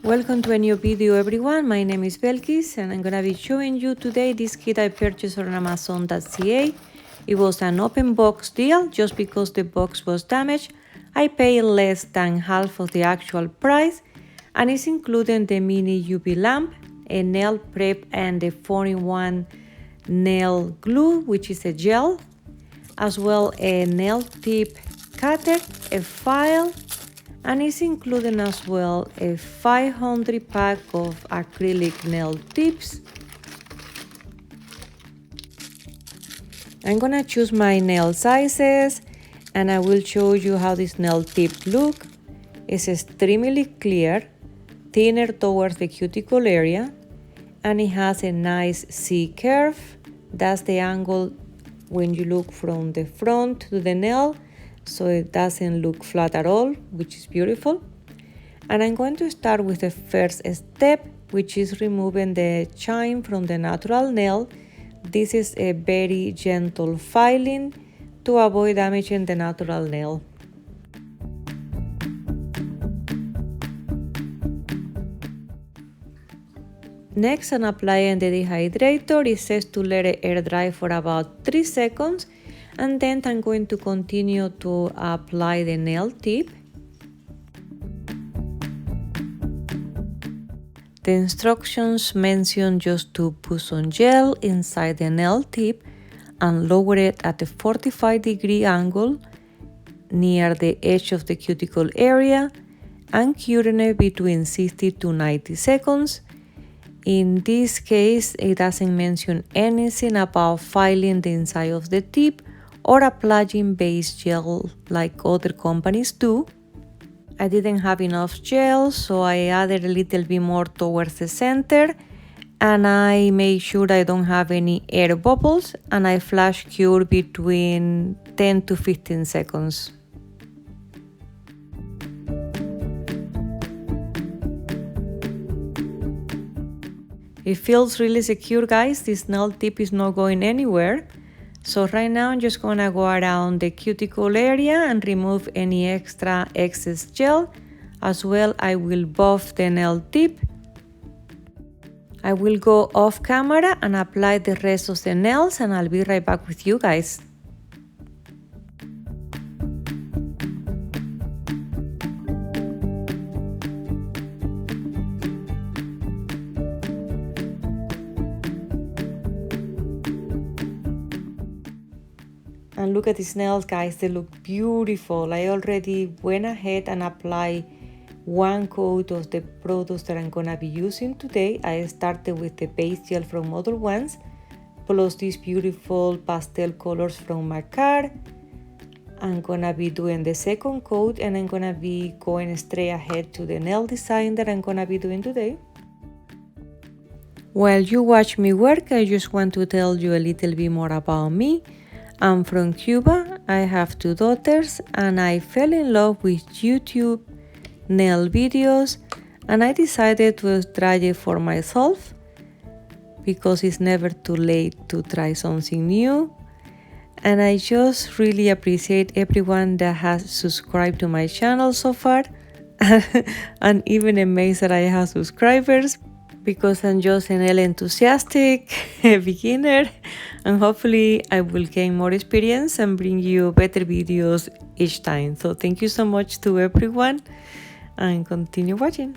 Welcome to a new video everyone, my name is Belkis and I'm gonna be showing you today this kit I purchased on Amazon.ca. It was an open box deal. Just because the box was damaged, I paid less than half of the actual price, and it's including the mini UV lamp, a nail prep and the 4-in-1 nail glue, which is a gel, as well a nail tip cutter, a file, and it's including as well a 500 pack of acrylic nail tips. I'm gonna choose my nail sizes and I will show you how this nail tip look. It's extremely clear, thinner towards the cuticle area, and it has a nice C curve. That's the angle when you look from the front to the nail, so it doesn't look flat at all, which is beautiful. And I'm going to start with the first step, which is removing the shine from the natural nail. This is a very gentle filing to avoid damaging the natural nail. Next, I'm applying the dehydrator. It says to let it air dry for about 3 seconds, and then I'm going to continue to apply the nail tip. The instructions mention just to put some gel inside the nail tip and lower it at a 45-degree angle near the edge of the cuticle area and curing it between 60 to 90 seconds. In this case, it doesn't mention anything about filing the inside of the tip or applying base gel like other companies do. I didn't have enough gel, so I added a little bit more towards the center, and I made sure I don't have any air bubbles, and I flash cure between 10 to 15 seconds. It feels really secure, guys. This nail tip is not going anywhere. So right now I'm just gonna go around the cuticle area and remove any extra excess gel. As well, I will buff the nail tip. I will go off camera and apply the rest of the nails, and I'll be right back with you guys. And look at these nails, guys, they look beautiful. I already went ahead and applied one coat of the products that I'm gonna be using today. I started with the base gel from Modelones, plus these beautiful pastel colors from my card. I'm gonna be doing the second coat, and I'm gonna be going straight ahead to the nail design that I'm gonna be doing today. While you watch me work, I just want to tell you a little bit more about me. I'm from Cuba, I have 2 daughters, and I fell in love with YouTube nail videos, and I decided to try it for myself because it's never too late to try something new. And I just really appreciate everyone that has subscribed to my channel so far and even amazed that I have subscribers, because I'm just an enthusiastic beginner, and hopefully I will gain more experience and bring you better videos each time. So thank you so much to everyone, and continue watching.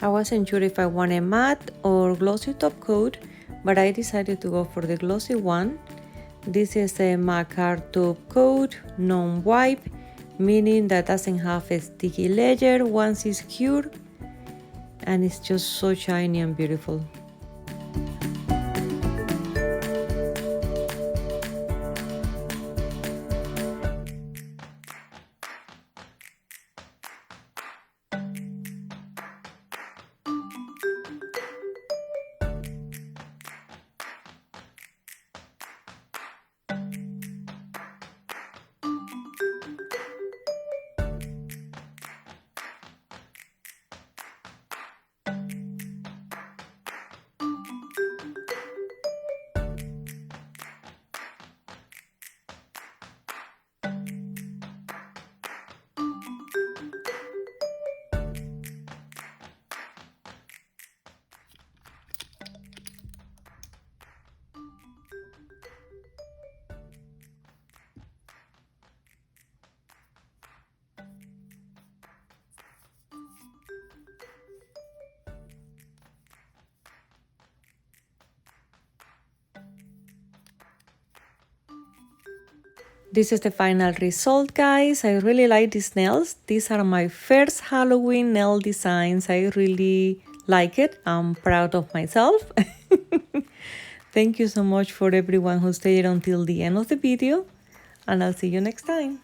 I wasn't sure if I wanted matte or glossy top coat, but I decided to go for the glossy one. This is a Macar top coat, non-wipe, meaning that doesn't have a sticky layer once it's cured, and it's just so shiny and beautiful. This is the final result, guys. I really like these nails. These are my first Halloween nail designs. I really like it. I'm proud of myself. Thank you so much for everyone who stayed until the end of the video, and I'll see you next time.